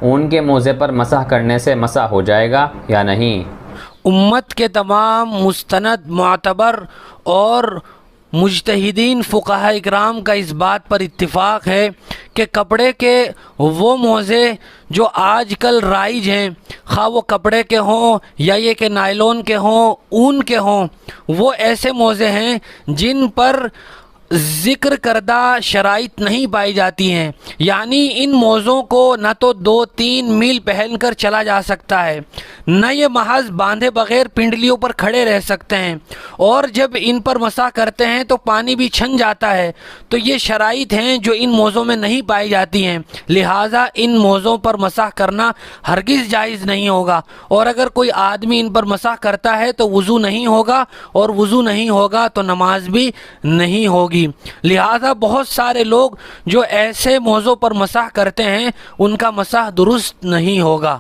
اون کے موزے پر مسح کرنے سے مسح ہو جائے گا یا نہیں؟ امت کے تمام مستند، معتبر اور مجتہدین فقہاء اکرام کا اس بات پر اتفاق ہے کہ کپڑے کے وہ موزے جو آج کل رائج ہیں، خواہ وہ کپڑے کے ہوں یا یہ کہ نائلون کے ہوں، اون کے ہوں، وہ ایسے موزے ہیں جن پر ذکر کردہ شرائط نہیں پائی جاتی ہیں، یعنی ان موزوں کو نہ تو 2-3 میل پہن کر چلا جا سکتا ہے، نہ یہ محض باندھے بغیر پنڈلیوں پر کھڑے رہ سکتے ہیں، اور جب ان پر مسح کرتے ہیں تو پانی بھی چھن جاتا ہے۔ تو یہ شرائط ہیں جو ان موزوں میں نہیں پائی جاتی ہیں، لہٰذا ان موزوں پر مسح کرنا ہرگز جائز نہیں ہوگا، اور اگر کوئی آدمی ان پر مسح کرتا ہے تو وضو نہیں ہوگا، اور وضو نہیں ہوگا تو نماز بھی نہیں ہوگی۔ لہٰذا بہت سارے لوگ جو ایسے موضوع پر مسح کرتے ہیں ان کا مسح درست نہیں ہوگا۔